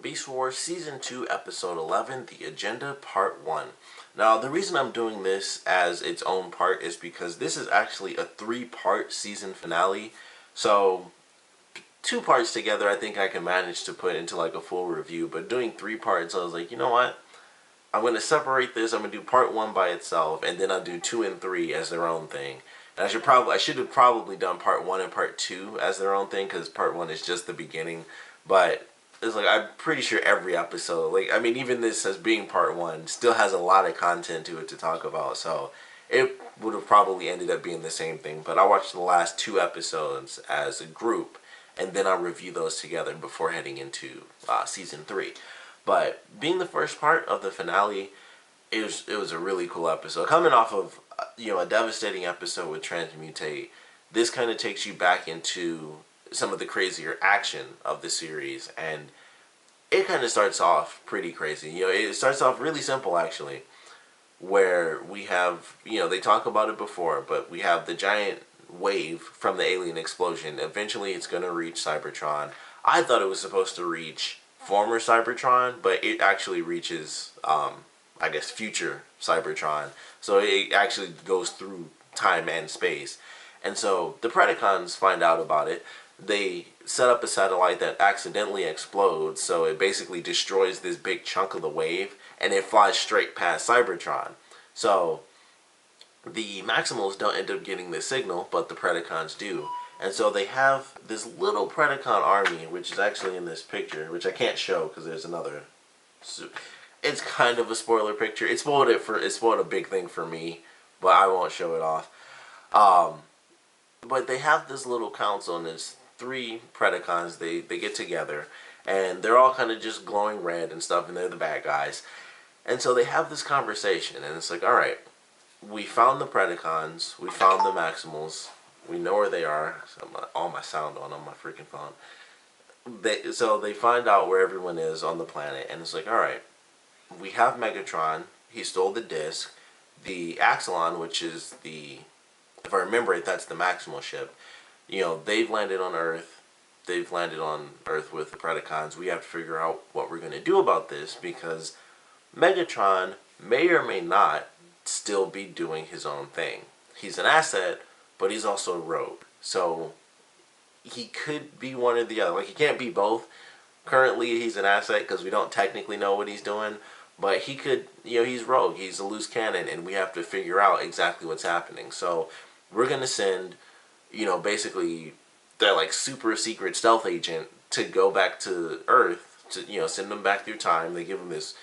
Beast Wars Season 2, Episode 11, The Agenda, Part 1. Now, the reason I'm doing this as its own part is because this is actually a 3-part season finale. So, 2 parts together I think I can manage to put into like a full review. But doing 3 parts, I was like, you know what? I'm going to separate this. I'm going to do Part 1 by itself, and then I'll do 2 and 3 as their own thing. And I should have probably done Part 1 and Part 2 as their own thing, because Part 1 is just the beginning. But it's like, I'm pretty sure every episode, like, I mean, even this as being Part 1, still has a lot of content to it to talk about. So it would have probably ended up being the same thing. But I watched the last 2 episodes as a group, and then I'll review those together before heading into Season 3. But being the first part of the finale, it was a really cool episode. Coming off of a devastating episode with Transmutate, this kind of takes you back into some of the crazier action of the series, and it kind of starts off pretty crazy. It starts off really simple actually, where we have, they talk about it before, but we have the giant wave from the alien explosion. Eventually it's going to reach Cybertron. I thought it was supposed to reach former Cybertron, but it actually reaches, I guess, future Cybertron. So it actually goes through time and space. And so the Predacons find out about it. They set up a satellite that accidentally explodes, so it basically destroys this big chunk of the wave, and it flies straight past Cybertron. So the Maximals don't end up getting the signal, but the Predacons do. And so they have this little Predacon army, which is actually in this picture, which I can't show because there's another. It's kind of a spoiler picture. It spoiled a big thing for me, but I won't show it off. But they have this little council, and there's 3 Predacons. They get together, and they're all kind of just glowing red and stuff, and they're the bad guys. And so they have this conversation, and it's like, all right, we found the Predacons, we found the Maximals. We know where they are. So all my sound on my freaking phone. So they find out where everyone is on the planet, and it's like, all right, we have Megatron. He stole the disc. The Axelon, which is the, if I remember it, that's the Maximal ship. They've landed on Earth. They've landed on Earth with the Predacons. We have to figure out what we're going to do about this, because Megatron may or may not still be doing his own thing. He's an asset, but he's also a rogue. So he could be one or the other. Like, he can't be both. Currently, he's an asset because we don't technically know what he's doing. But he could, he's rogue. He's a loose cannon, and we have to figure out exactly what's happening. So we're going to send, basically their, like, super secret stealth agent to go back to Earth, to, send them back through time. They give him this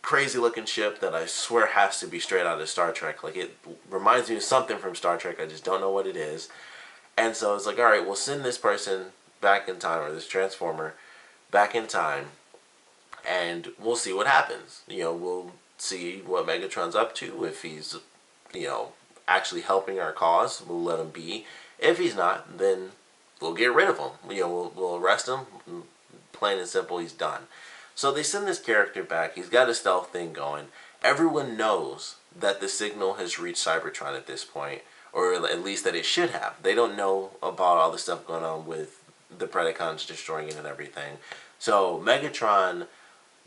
crazy looking ship that I swear has to be straight out of Star Trek. Like, it reminds me of something from Star Trek. I just don't know what it is. And so it's like, all right, we'll send this person back in time, or this Transformer back in time, and we'll see what happens. We'll see what Megatron's up to. If he's, actually helping our cause, we'll let him be. If he's not, then we'll get rid of him. We'll arrest him. Plain and simple, he's done. So they send this character back. He's got a stealth thing going. Everyone knows that the signal has reached Cybertron at this point, or at least that it should have. They don't know about all the stuff going on with the Predacons destroying it and everything. So Megatron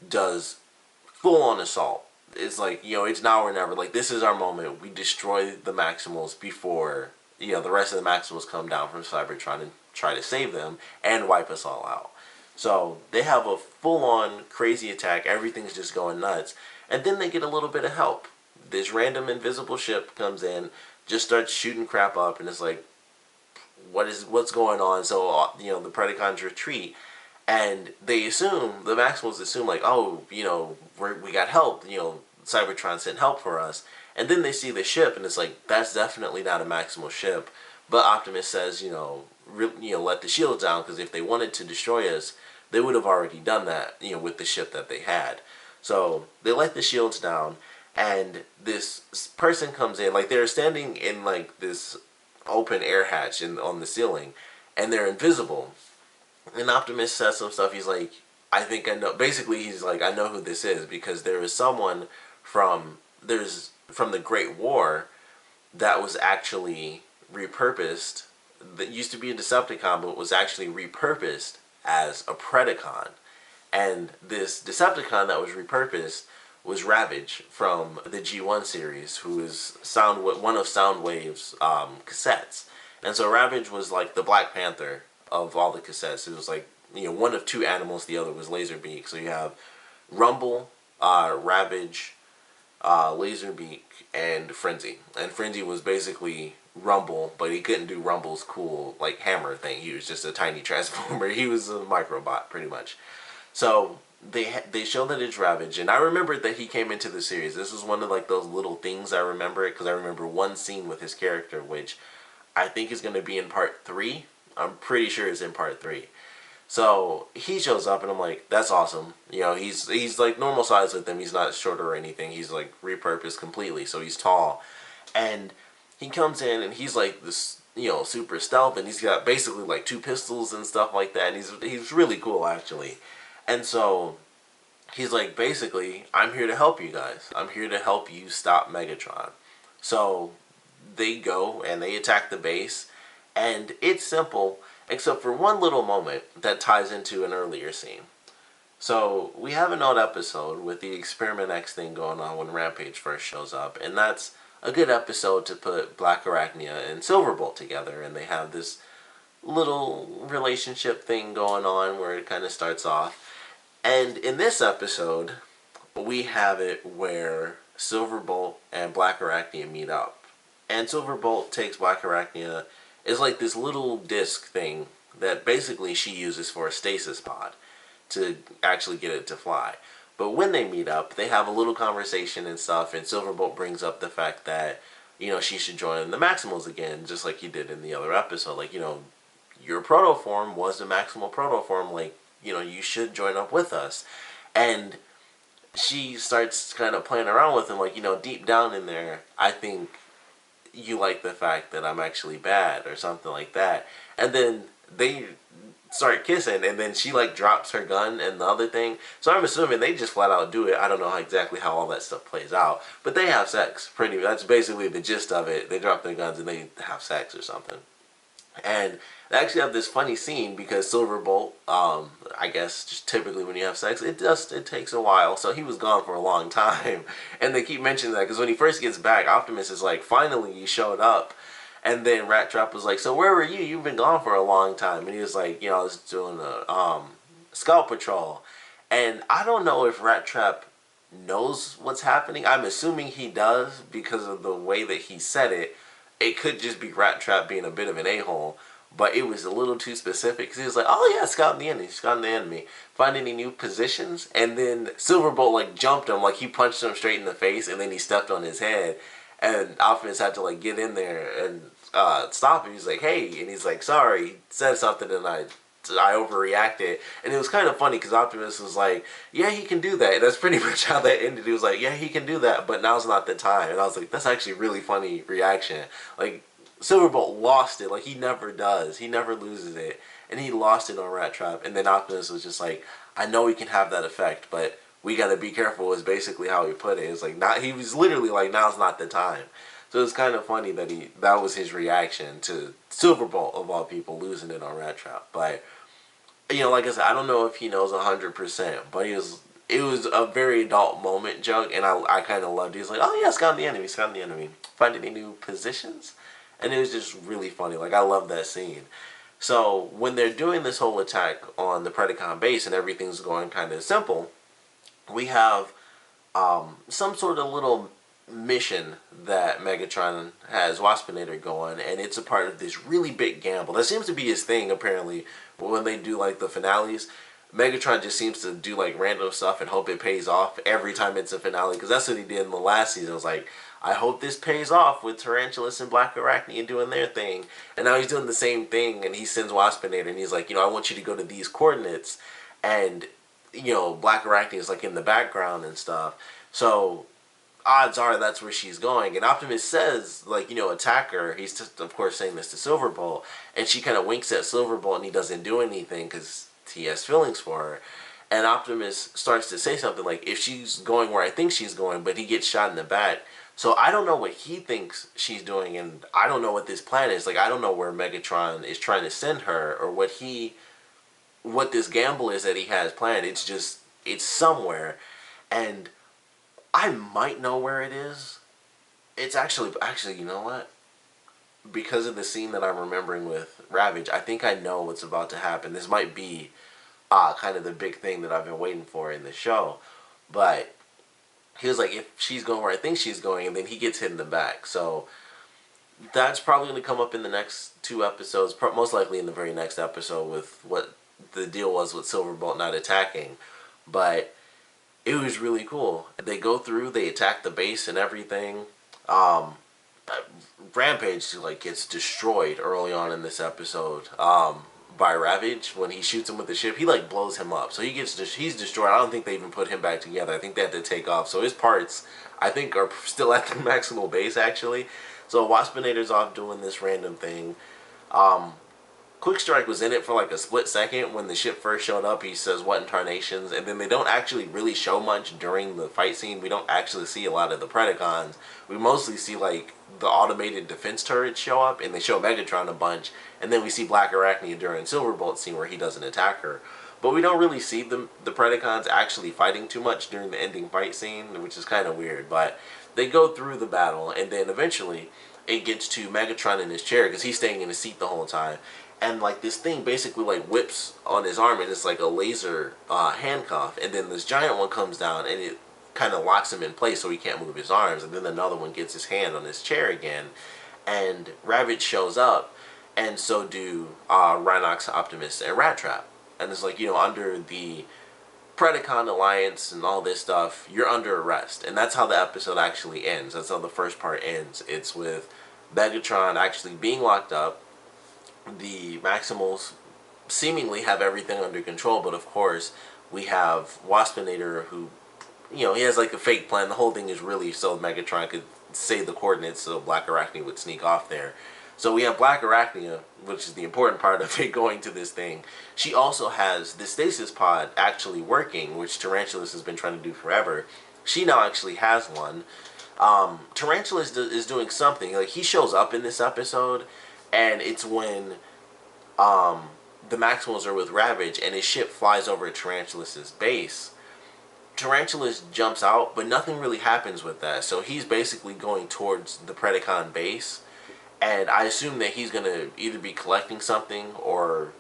does full-on assault. It's like, it's now or never. Like, this is our moment. We destroy the Maximals before, the rest of the Maximals come down from Cybertron and try to save them and wipe us all out. So they have a full-on crazy attack. Everything's just going nuts. And then they get a little bit of help. This random invisible ship comes in, just starts shooting crap up, and it's like, what's going on? So, the Predacons retreat, and the Maximals assume, like, oh, we got help. Cybertron sent help for us. And then they see the ship, and it's like, that's definitely not a Maximal ship. But Optimus says, let the shields down, because if they wanted to destroy us, they would have already done that, with the ship that they had. So they let the shields down, and this person comes in, like, they're standing in, like, this open air hatch on the ceiling, and they're invisible. And Optimus says some stuff. He's like, I think I know. Basically, he's like, I know who this is, because there is someone from the Great War that was actually repurposed, that used to be a Decepticon, but was actually repurposed as a Predacon. And this Decepticon that was repurposed was Ravage from the G1 series, who is one of Soundwave's cassettes. And so Ravage was like the Black Panther of all the cassettes. It was like, one of two animals, the other was Laserbeak. So you have Rumble, Ravage, Laserbeak, and Frenzy. And Frenzy was basically Rumble, but he couldn't do Rumble's cool like hammer thing. He was just a tiny transformer. He was a microbot pretty much. So they show that it's Ravage, and I remembered that he came into the series. This was one of like those little things I remember it, because I remember one scene with his character, which I think is going to be in part 3. I'm pretty sure it's in part 3. So he shows up, and I'm like, that's awesome. He's like normal size with him. He's not shorter or anything. He's like repurposed completely, so he's tall. And he comes in, and he's like this, super stealth, and he's got basically like 2 pistols and stuff like that. And he's really cool actually. And so he's like, basically, I'm here to help you guys. I'm here to help you stop Megatron. So they go and they attack the base, and it's simple, except for one little moment that ties into an earlier scene. So we have an old episode with the Experiment X thing going on when Rampage first shows up, and that's a good episode to put Black Arachnia and Silverbolt together, and they have this little relationship thing going on where it kind of starts off. And in this episode, we have it where Silverbolt and Black Arachnia meet up. And Silverbolt takes Black Arachnia. It's like this little disc thing that basically she uses for a stasis pod to actually get it to fly. But when they meet up, they have a little conversation and stuff, and Silverbolt brings up the fact that, she should join the Maximals again, just like he did in the other episode. Like, your protoform was the Maximal protoform, like, you should join up with us. And she starts kind of playing around with him, like, deep down in there, I think you like the fact that I'm actually bad, or something like that. And then they start kissing, and then she like drops her gun and the other thing. So I'm assuming they just flat out do it. I don't know exactly how all that stuff plays out, but they have sex. That's basically the gist of it. They drop their guns and they have sex or something. And they actually have this funny scene because Silverbolt, I guess just typically when you have sex, it takes a while. So he was gone for a long time. And they keep mentioning that because when he first gets back, Optimus is like, finally you showed up. And then Rat Trap was like, so where were you? You've been gone for a long time. And he was like, I was doing a scout patrol. And I don't know if Rat Trap knows what's happening. I'm assuming he does because of the way that he said it. It could just be Rat Trap being a bit of an a-hole, but it was a little too specific because he was like, oh yeah, scouting the enemy, find any new positions, and then Silverbolt like jumped him, like he punched him straight in the face, and then he stepped on his head, and Optimus had to like get in there and stop him. He's like, hey, and he's like, sorry, he said something and I overreacted. And it was kind of funny because Optimus was like, yeah, he can do that. And that's pretty much how that ended. He was like, yeah, he can do that, but now's not the time. And I was like, that's actually a really funny reaction. Like, Silverbolt lost it. Like, he never does. He never loses it. And he lost it on Rat Trap. And then Optimus was just like, I know he can have that effect, but we got to be careful is basically how he put it. It's like, he was literally like, now's not the time. So it's kind of funny that that was his reaction to Silverbolt, of all people, losing it on Rat Trap. But like I said, I don't know if he knows 100%, but it was a very adult moment joke, and I kind of loved it. He's like, oh yeah, scout the enemy, find any new positions, and it was just really funny. Like, I love that scene. So when they're doing this whole attack on the Predacon base and everything's going kind of simple, we have some sort of little mission that Megatron has Waspinator going, and it's a part of this really big gamble. That seems to be his thing, apparently. But when they do like the finales, Megatron just seems to do like random stuff and hope it pays off every time it's a finale, because that's what he did in the last season. It was like, I hope this pays off with Tarantulas and Black Arachnia doing their thing. And now he's doing the same thing, and he sends Waspinator, and he's like, I want you to go to these coordinates, and Black Arachnia is like in the background and stuff. So odds are that's where she's going. And Optimus says, like, attack her. He's just, of course, saying this to Silverbolt. And she kind of winks at Silverbolt, and he doesn't do anything because he has feelings for her. And Optimus starts to say something like, if she's going where I think she's going, but he gets shot in the back. So I don't know what he thinks she's doing, and I don't know what this plan is. Like, I don't know where Megatron is trying to send her, or what he what this gamble is that he has planned. It's somewhere, and I might know where it is. It's actually, you know what? Because of the scene that I'm remembering with Ravage, I think I know what's about to happen. This might be kind of the big thing that I've been waiting for in the show. But he was like, if she's going where I think she's going, and then he gets hit in the back. So that's probably going to come up in the next 2 episodes, most likely in the very next episode, with what the deal was with Silverbolt not attacking. But it was really cool. They go through, they attack the base and everything. Rampage like gets destroyed early on in this episode by Ravage. When he shoots him with the ship, he like blows him up, so he's destroyed. I don't think they even put him back together. I think they had to take off, so his parts I think are still at the maximal base actually. So Waspinator's off doing this random thing. Quick Strike was in it for like a split second when the ship first showed up. He says, "What in tarnations?" And then they don't actually really show much during the fight scene. We don't actually see a lot of the Predacons. We mostly see like the automated defense turrets show up, and they show Megatron a bunch. And then we see Black Arachnia during Silverbolt's scene where he doesn't attack her. But we don't really see the Predacons actually fighting too much during the ending fight scene, which is kind of weird. But they go through the battle, and then eventually it gets to Megatron in his chair because he's staying in his seat the whole time. And like this thing basically like whips on his arm, and it's like a laser handcuff. And then this giant one comes down, and it kind of locks him in place so he can't move his arms. And then another one gets his hand on his chair again, and Ravage shows up, and so do Rhinox, Optimus, and Rat Trap. And it's like, you know, under the Predacon Alliance and all this stuff, you're under arrest. And that's how the episode actually ends. That's how the first part ends. It's with Megatron actually being locked up. The Maximals seemingly have everything under control, but of course we have Waspinator who, you know, he has like a fake plan. The whole thing is really so Megatron could say the coordinates so Black Arachnia would sneak off there. So we have Black Arachnia, which is the important part of it, going to this thing. She also has the stasis pod actually working, which Tarantulas has been trying to do forever. She now actually has one. Tarantulas is doing something. Like, he shows up in this episode, and it's when the Maximals are with Ravage, and his ship flies over Tarantulas' base. Tarantulas jumps out, but nothing really happens with that. So he's basically going towards the Predacon base, and I assume that he's going to either be collecting something or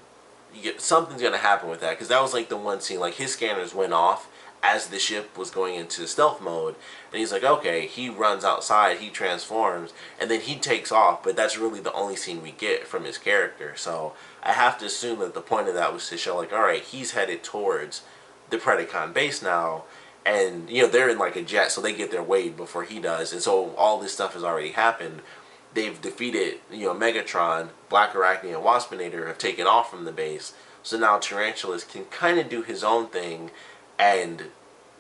something's going to happen with that, because that was like the one scene, like his scanners went off as the ship was going into stealth mode, and he's like, okay, he runs outside, he transforms, and then he takes off, but that's really the only scene we get from his character. So I have to assume that the point of that was to show like, alright, he's headed towards the Predacon base now, and you know, they're in like a jet, so they get there way before he does, and so all this stuff has already happened. They've defeated, you know, Megatron, Black Arachnia, and Waspinator have taken off from the base, so now Tarantulas can kind of do his own thing. And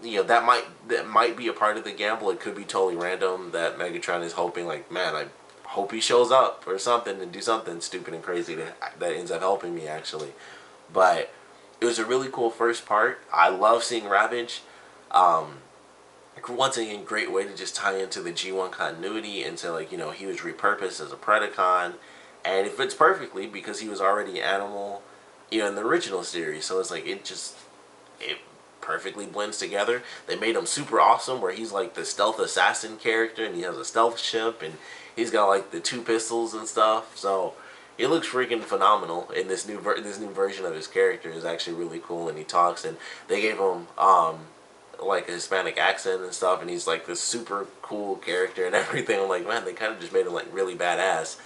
you know, that might be a part of the gamble. It could be totally random that Megatron is hoping, like, man, I hope he shows up or something and do something stupid and crazy that ends up helping me actually. But it was a really cool first part. I love seeing Ravage. Once again, great way to just tie into the G1 continuity, into like, you know, he was repurposed as a Predacon, and it fits perfectly because he was already an animal, you know, in the original series. So it's like it perfectly blends together. They made him super awesome, where he's like the stealth assassin character, and he has a stealth ship, and he's got like the 2 pistols and stuff. So it looks freaking phenomenal. In this new version of his character is actually really cool, and he talks, and they gave him like a Hispanic accent and stuff, and he's like this super cool character and everything. I'm like, man, they kind of just made him like really badass.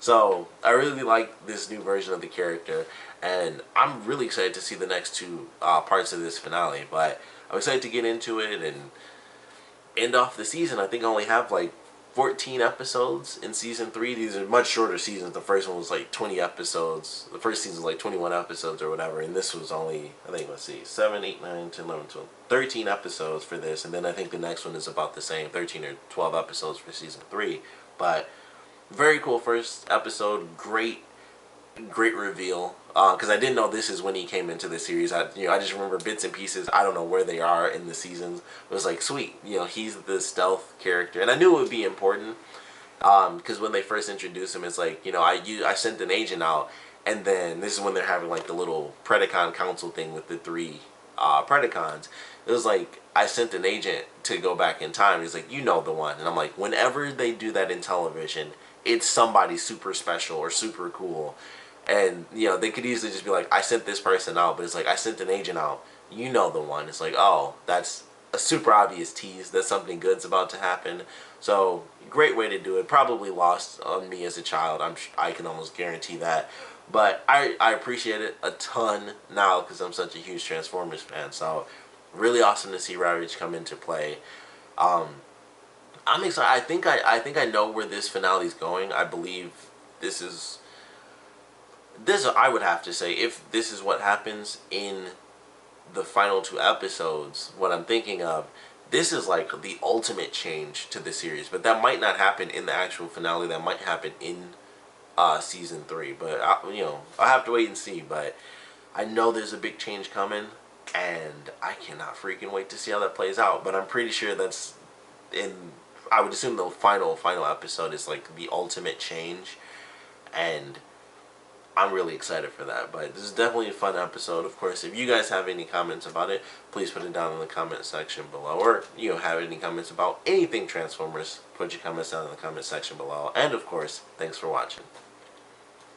So I really like this new version of the character, and I'm really excited to see the next 2 parts of this finale. But I'm excited to get into it and end off the season. I think I only have like 14 episodes in season 3. These are much shorter seasons. The first one was like 20 episodes. The first season was like 21 episodes or whatever, and this was only, I think, let's see, 7, 8, 9, 10, 11, 12, 13 episodes for this, and then I think the next one is about the same, 13 or 12 episodes for season 3. But very cool first episode. Great reveal. Because I didn't know this is when he came into the series. I just remember bits and pieces. I don't know where they are in the seasons. It was like, sweet, you know, he's the stealth character, and I knew it would be important. Because when they first introduced him, it's like, you know, I sent an agent out, And then this is when they're having like the little Predacon council thing with the three Predacons. It was like, I sent an agent to go back in time. He's like, you know the one. And I'm like, whenever they do that in television, it's somebody super special or super cool. And, you know, they could easily just be like, I sent this person out. But it's like, I sent an agent out. You know the one. It's like, oh, that's a super obvious tease that something good's about to happen. So, great way to do it. Probably lost on me as a child. I can almost guarantee that. But I appreciate it a ton now because I'm such a huge Transformers fan. So, really awesome to see Ravage come into play. I'm excited. I think I know where this finale is going. I believe this is I would have to say, if this is what happens in the final 2 episodes, what I'm thinking of, this is like the ultimate change to the series. But that might not happen in the actual finale. That might happen in season 3. But you know, I'll have to wait and see. But I know there's a big change coming, and I cannot freaking wait to see how that plays out. But I'm pretty sure that's in. I would assume the final episode is like the ultimate change, and I'm really excited for that. But this is definitely a fun episode. Of course, if you guys have any comments about it, please put it down in the comment section below. Or, you know, have any comments about anything Transformers, put your comments down in the comment section below. And, of course, thanks for watching.